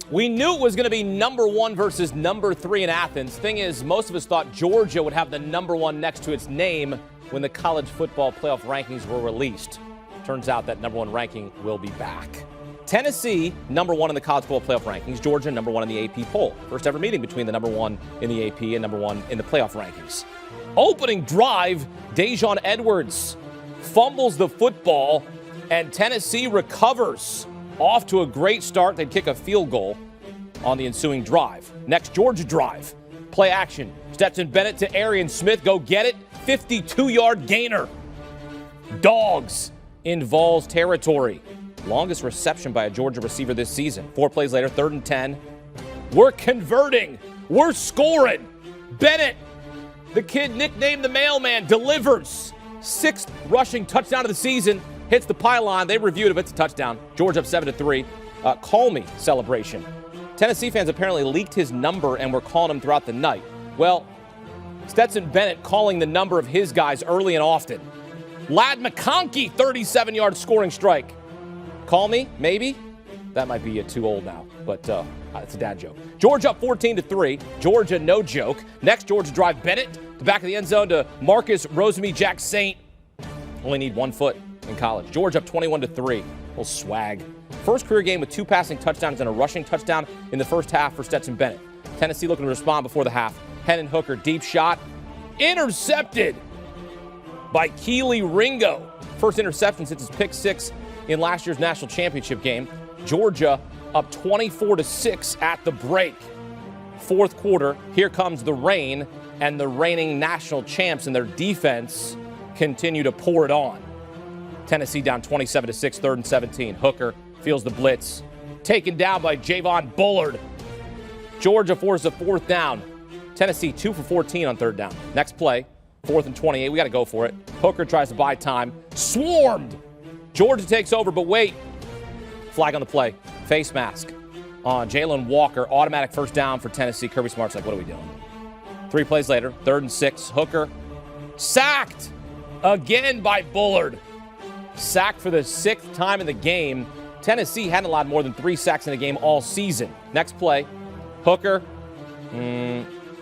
We knew it was going to be number 1 versus number 3 in Athens. Thing is, most of us thought Georgia would have the number 1 next to its name when the college football playoff rankings were released. Turns out that number 1 ranking will be back. Tennessee, number 1 in the college football playoff rankings. Georgia, number 1 in the AP poll. First ever meeting between the number 1 in the AP and number 1 in the playoff rankings. Opening drive, Dajon Edwards fumbles the football, and Tennessee recovers. Off to a great start. They'd kick a field goal on the ensuing drive. Next, Georgia drive. Play action. Stetson Bennett to Arian Smith. Go get it. 52-yard gainer. Dogs in Vols territory. Longest reception by a Georgia receiver this season. 4 plays later, 3rd and 10. We're converting. We're scoring. Bennett, the kid nicknamed the mailman, delivers. 6th rushing touchdown of the season. Hits the pylon. They reviewed it. It's a touchdown. Georgia up 7-3. Call me celebration. Tennessee fans apparently leaked his number and were calling him throughout the night. Well, Stetson Bennett calling the number of his guys early and often. Ladd McConkey, 37-yard scoring strike. Call me, maybe? That might be too old now, but it's a dad joke. Georgia up 14-3. Georgia, no joke. Next, Georgia drive. Bennett, the back of the end zone to Marcus Rosemy-Jack Saint. Only need 1 foot in college. Georgia up 21-3. Little swag. First career game with 2 passing touchdowns and a rushing touchdown in the first half for Stetson Bennett. Tennessee looking to respond before the half. Hendon Hooker, deep shot. Intercepted by Keely Ringo. First interception since his pick 6 in last year's national championship game. Georgia up 24-6 at the break. 4th quarter, here comes the rain, and the reigning national champs and their defense continue to pour it on. Tennessee down 27-6, 3rd and 17. Hooker feels the blitz. Taken down by Javon Bullard. Georgia forces a 4th down. Tennessee 2 for 14 on 3rd down. Next play, 4th and 28. We got to go for it. Hooker tries to buy time. Swarmed. Georgia takes over, but wait. Flag on the play. Face mask on Jalen Walker. Automatic 1st down for Tennessee. Kirby Smart's like, what are we doing? 3 plays later, 3rd and 6. Hooker sacked again by Bullard. Sacked for the 6th time in the game. Tennessee hadn't allowed more than 3 sacks in a game all season. Next play, Hooker,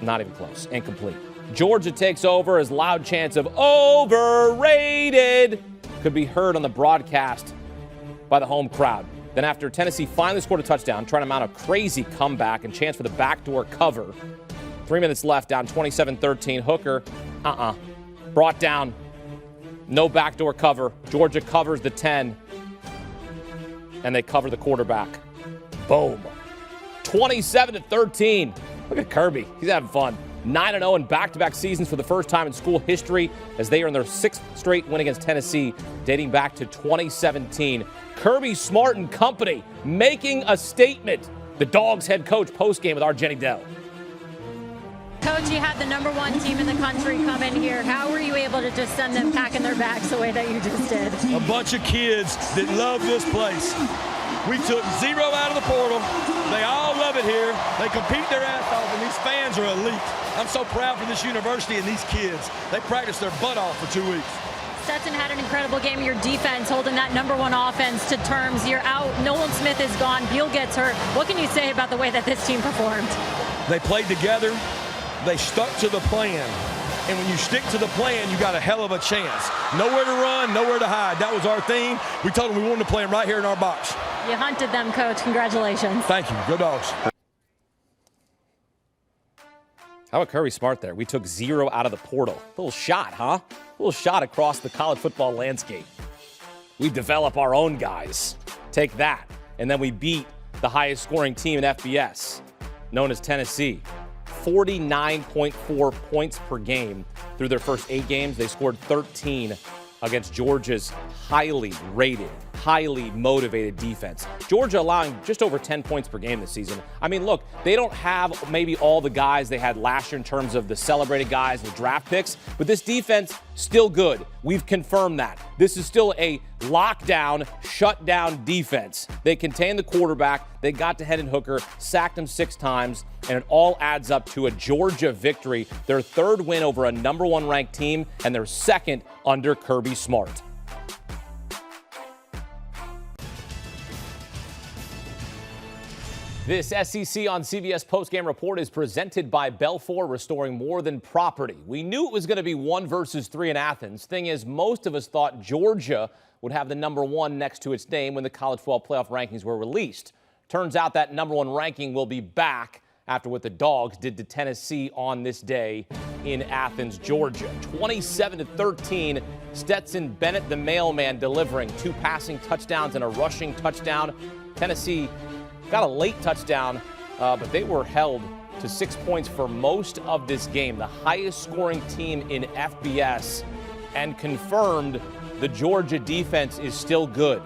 not even close, incomplete. Georgia takes over as loud chants of overrated could be heard on the broadcast by the home crowd. Then after Tennessee finally scored a touchdown, trying to mount a crazy comeback and chance for the backdoor cover, 3 minutes left, down 27-13. Hooker, brought down. No backdoor cover. Georgia covers the 10, and they cover the quarterback. Boom. 27-13. Look at Kirby. He's having fun. 9-0 in back-to-back seasons for the first time in school history as they earn their 6th straight win against Tennessee, dating back to 2017. Kirby Smart and company making a statement. The Dogs head coach postgame with our Jenny Dell. Coach, you had the number 1 team in the country come in here. How were you able to just send them packing their bags the way that you just did? A bunch of kids that love this place. We took 0 out of the portal. They all love it here. They compete their ass off, and these fans are elite. I'm so proud for this university and these kids. They practiced their butt off for 2 weeks. Stetson had an incredible game. Your defense holding that number 1 offense to terms. You're out. Nolan Smith is gone. Beal gets hurt. What can you say about the way that this team performed? They played together. They stuck to the plan. And when you stick to the plan, you got a hell of a chance. Nowhere to run, nowhere to hide. That was our theme. We told them we wanted to play them right here in our box. You hunted them, Coach. Congratulations. Thank you. Go Dogs. How about Kirby Smart there? We took 0 out of the portal. Little shot, huh? Little shot across the college football landscape. We develop our own guys. Take that. And then we beat the highest scoring team in FBS, known as Tennessee. 49.4 points per game through their first 8 games. They scored 13 against Georgia's highly rated, highly motivated defense. Georgia allowing just over 10 points per game this season. I mean, look, they don't have maybe all the guys they had last year in terms of the celebrated guys, the draft picks, but this defense, still good. We've confirmed that. This is still a lockdown, shutdown defense. They contained the quarterback. They got to Hendon Hooker, sacked him 6 times, and it all adds up to a Georgia victory, their 3rd win over a number 1 ranked team, and their 2nd under Kirby Smart. This SEC on CBS postgame report is presented by Belfour, restoring more than property. We knew it was going to be 1 versus 3 in Athens. Thing is, most of us thought Georgia would have the number 1 next to its name when the college football playoff rankings were released. Turns out that number 1 ranking will be back after what the Dogs did to Tennessee on this day in Athens, Georgia. 27-13, Stetson Bennett, the mailman, delivering 2 passing touchdowns and a rushing touchdown. Tennessee got a late touchdown, but they were held to 6 points for most of this game. The highest scoring team in FBS, and confirmed the Georgia defense is still good.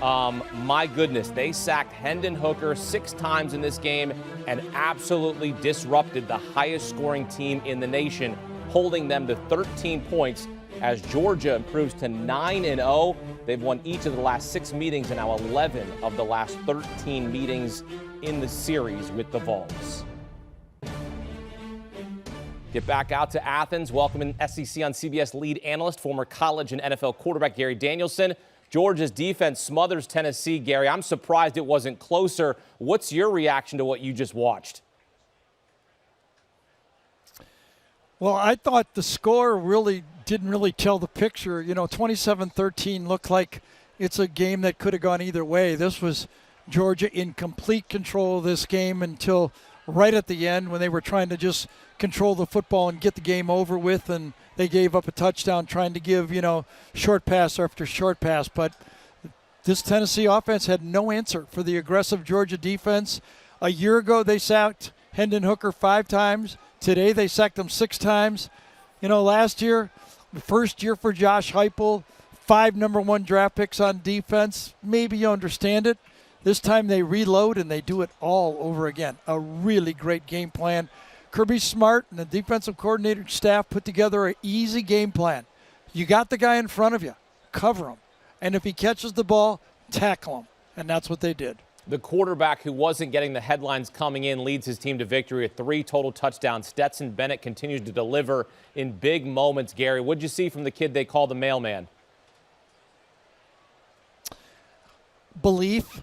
My goodness, they sacked Hendon Hooker 6 times in this game and absolutely disrupted the highest scoring team in the nation, holding them to 13 points as Georgia improves to 9-0. They've won each of the last 6 meetings and now 11 of the last 13 meetings in the series with the Vols. Get back out to Athens. Welcoming SEC on CBS lead analyst, former college and NFL quarterback Gary Danielson. Georgia's defense smothers Tennessee. Gary, I'm surprised it wasn't closer. What's your reaction to what you just watched? Well, I thought the score didn't really tell the picture. 27-13 looked like it's a game that could have gone either way. This was Georgia in complete control of this game until right at the end when they were trying to just control the football and get the game over with, and they gave up a touchdown trying to give, short pass after short pass. But this Tennessee offense had no answer for the aggressive Georgia defense. A year ago, they sacked Hendon Hooker 5 times. Today, they sacked him 6 times. Last year, the first year for Josh Heupel, 5 number 1 draft picks on defense. Maybe you understand it. This time they reload and they do it all over again. A really great game plan. Kirby Smart and the defensive coordinator staff put together an easy game plan. You got the guy in front of you, cover him. And if he catches the ball, tackle him. And that's what they did. The quarterback who wasn't getting the headlines coming in leads his team to victory with 3 total touchdowns. Stetson Bennett continues to deliver in big moments. Gary, what'd you see from the kid they call the mailman? Belief.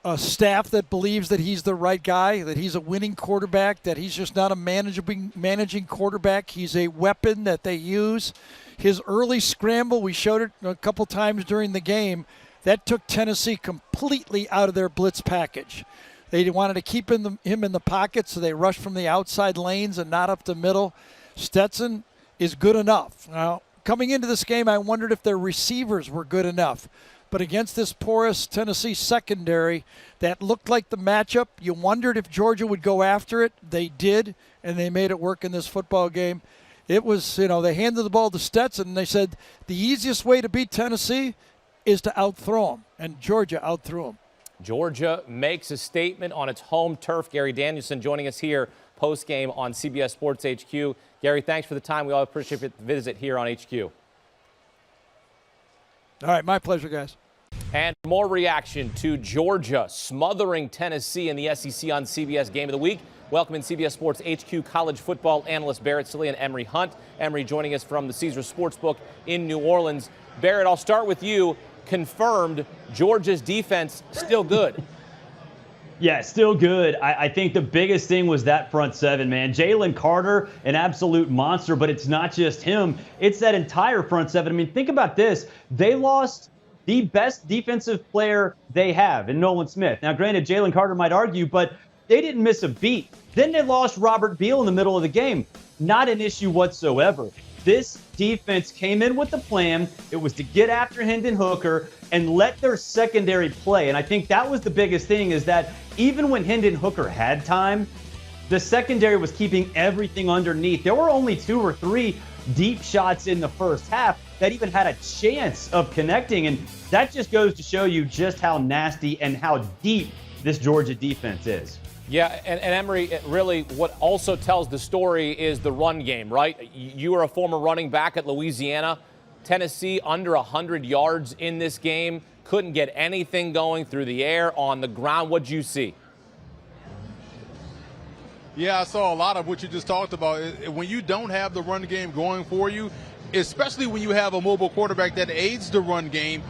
A staff that believes that he's the right guy, that he's a winning quarterback, that he's just not a managing quarterback. He's a weapon that they use. His early scramble, we showed it a couple times during the game, that took Tennessee completely out of their blitz package. They wanted to keep him in the pocket, so they rushed from the outside lanes and not up the middle. Stetson is good enough. Now, coming into this game, I wondered if their receivers were good enough. But against this porous Tennessee secondary that looked like the matchup, you wondered if Georgia would go after it. They did, and they made it work in this football game. It was, they handed the ball to Stetson, and they said the easiest way to beat Tennessee is to outthrow them, and Georgia outthrew them. Georgia makes a statement on its home turf. Gary Danielson joining us here post-game on CBS Sports HQ. Gary, thanks for the time. We all appreciate the visit here on HQ. All right, my pleasure, guys. And more reaction to Georgia smothering Tennessee in the SEC on CBS Game of the Week. Welcoming CBS Sports HQ college football analyst Barrett Silly and Emery Hunt. Emery joining us from the Caesars Sportsbook in New Orleans. Barrett, I'll start with you. Confirmed Georgia's defense still good. Yeah, still good. I think the biggest thing was that front 7, man. Jalen Carter, an absolute monster, but it's not just him. It's that entire front 7. I mean, think about this. They lost the best defensive player they have in Nolan Smith. Now, granted, Jalen Carter might argue, but they didn't miss a beat. Then they lost Robert Beal in the middle of the game. Not an issue whatsoever. This defense came in with a plan. It was to get after Hendon Hooker and let their secondary play. And I think that was the biggest thing, is that even when Hendon Hooker had time, the secondary was keeping everything underneath. There were only 2 or 3 deep shots in the first half that even had a chance of connecting. And that just goes to show you just how nasty and how deep this Georgia defense is. Yeah, and Emery, really what also tells the story is the run game, right? You were a former running back at Louisiana. Tennessee under 100 yards in this game. Couldn't get anything going through the air, on the ground. What'd you see? Yeah, I saw a lot of what you just talked about. When you don't have the run game going for you, especially when you have a mobile quarterback that aids the run game,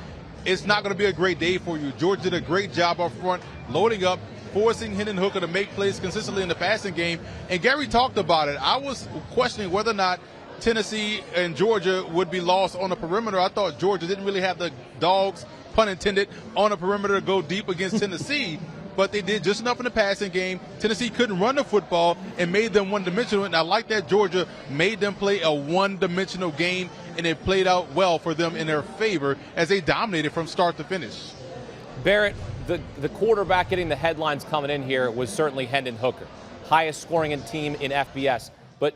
it's not going to be a great day for you. Georgia did a great job up front, loading up, forcing Hendon Hooker to make plays consistently in the passing game. And Gary talked about it. I was questioning whether or not Tennessee and Georgia would be lost on the perimeter. I thought Georgia didn't really have the dogs, pun intended, on the perimeter to go deep against Tennessee. But they did just enough in the passing game. Tennessee couldn't run the football and made them one-dimensional. And I like that Georgia made them play a one-dimensional game, and it played out well for them in their favor as they dominated from start to finish. Barrett, the quarterback getting the headlines coming in here was certainly Hendon Hooker, highest scoring team in FBS. But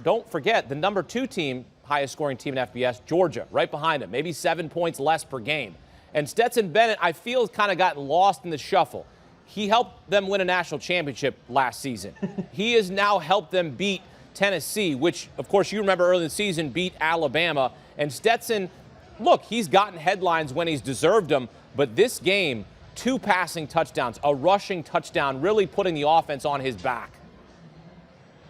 don't forget, the number 2 team, highest scoring team in FBS, Georgia, right behind him, maybe 7 points less per game. And Stetson Bennett, I feel, has kind of gotten lost in the shuffle. He helped them win a national championship last season. He has now helped them beat Tennessee, which, of course, you remember early in the season beat Alabama. And Stetson, look, he's gotten headlines when he's deserved them, but this game, 2 passing touchdowns, a rushing touchdown, really putting the offense on his back.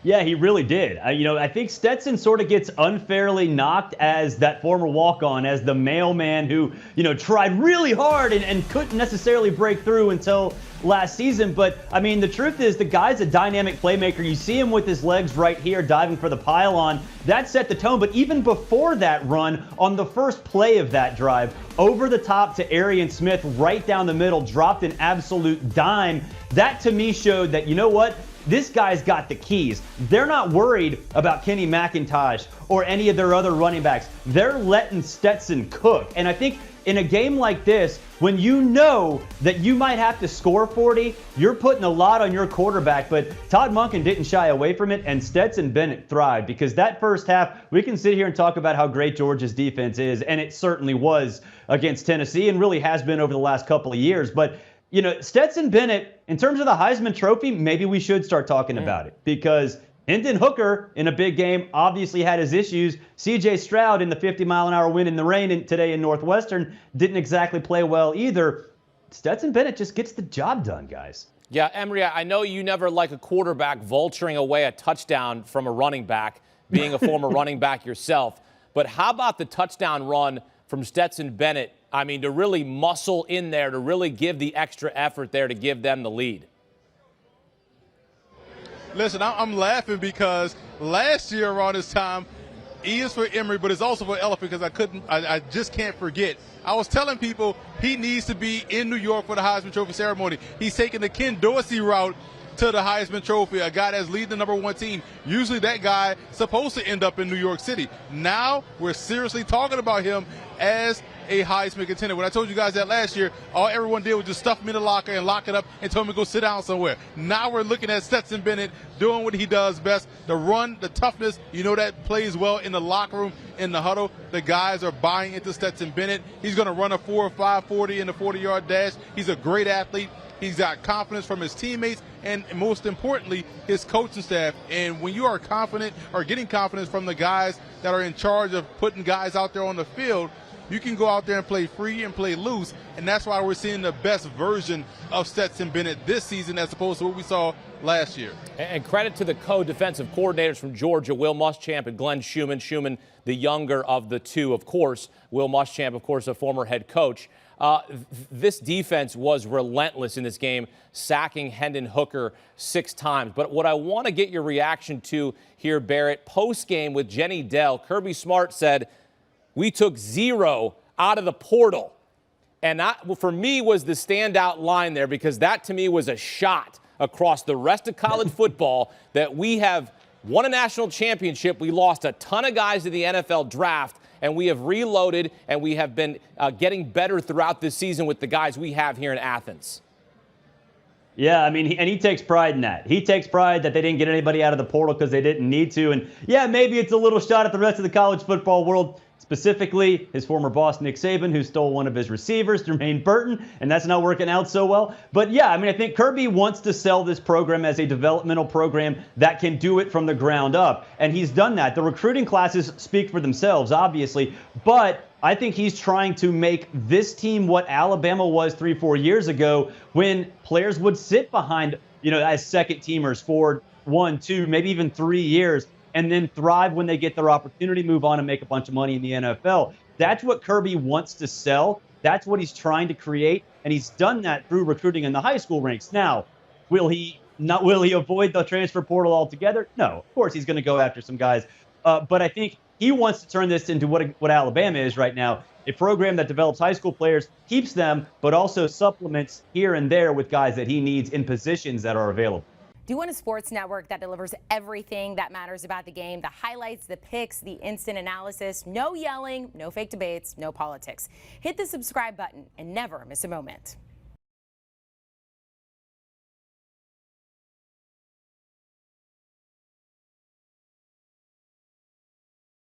Yeah, he really did. I think Stetson sort of gets unfairly knocked as that former walk-on, as the mailman who, tried really hard and couldn't necessarily break through until last season. But, the truth is the guy's a dynamic playmaker. You see him with his legs right here diving for the pylon. That set the tone. But even before that run, on the first play of that drive, over the top to Arian Smith, right down the middle, dropped an absolute dime. That, to me, showed that, you know what? This guy's got the keys. They're not worried about Kenny McIntosh or any of their other running backs. They're letting Stetson cook. And I think in a game like this, when you know that you might have to score 40, you're putting a lot on your quarterback. But Todd Monken didn't shy away from it, and Stetson Bennett thrived, because that first half, we can sit here and talk about how great Georgia's defense is, and it certainly was against Tennessee and really has been over the last couple of years. But Stetson Bennett, in terms of the Heisman Trophy, maybe we should start talking about it, because Hendon Hooker in a big game obviously had his issues. C.J. Stroud in the 50-mile-an-hour wind in the rain today in Northwestern didn't exactly play well either. Stetson Bennett just gets the job done, guys. Yeah, Emery, I know you never like a quarterback vulturing away a touchdown from a running back, being a former running back yourself. But how about the touchdown run from Stetson Bennett? To really muscle in there, to really give the extra effort there to give them the lead. Listen, I'm laughing because last year around this time, E is for Emery, but it's also for Elephant, because I just can't forget. I was telling people he needs to be in New York for the Heisman Trophy ceremony. He's taking the Ken Dorsey route to the Heisman Trophy, a guy that's leading the number 1 team. Usually that guy supposed to end up in New York City. Now we're seriously talking about him as a Heisman contender. When I told you guys that last year, all everyone did was just stuff me in the locker and lock it up and told me to go sit down somewhere. Now we're looking at Stetson Bennett doing what he does best, the run, the toughness. That plays well in the locker room, in the huddle. The guys are buying into Stetson Bennett. He's going to run a 4.5 in the 40-yard dash. He's a great athlete. He's got confidence from his teammates and, most importantly, his coaching staff. And when you are confident or getting confidence from the guys that are in charge of putting guys out there on the field, you can go out there and play free and play loose. And that's why we're seeing the best version of Stetson Bennett this season as opposed to what we saw last year. And credit to the co-defensive coordinators from Georgia, Will Muschamp and Glenn Schumann. Schumann, the younger of the two, of course. Will Muschamp, of course, a former head coach. This defense was relentless in this game, sacking Hendon Hooker 6 times. But what I want to get your reaction to here, Barrett, post-game with Jenny Dell, Kirby Smart said, "We took 0 out of the portal." And that, for me, was the standout line there, because that, to me, was a shot across the rest of college football that we have won a national championship. We lost a ton of guys to the NFL draft, and we have reloaded, and we have been getting better throughout this season with the guys we have here in Athens. Yeah, he takes pride in that. He takes pride that they didn't get anybody out of the portal because they didn't need to. And, yeah, maybe it's a little shot at the rest of the college football world, specifically his former boss, Nick Saban, who stole one of his receivers, Jermaine Burton, and that's not working out so well. But, yeah, I think Kirby wants to sell this program as a developmental program that can do it from the ground up, and he's done that. The recruiting classes speak for themselves, obviously, but I think he's trying to make this team what Alabama was 3-4 years ago, when players would sit behind, as second teamers for 1, 2, maybe even 3 years, and then thrive when they get their opportunity, move on and make a bunch of money in the NFL. That's what Kirby wants to sell. That's what he's trying to create, and he's done that through recruiting in the high school ranks. Now, will he avoid the transfer portal altogether? No, of course he's going to go after some guys. But I think he wants to turn this into what Alabama is right now, a program that develops high school players, keeps them, but also supplements here and there with guys that he needs in positions that are available. Do you want a sports network that delivers everything that matters about the game? The highlights, the picks, the instant analysis, no yelling, no fake debates, no politics. Hit the subscribe button and never miss a moment.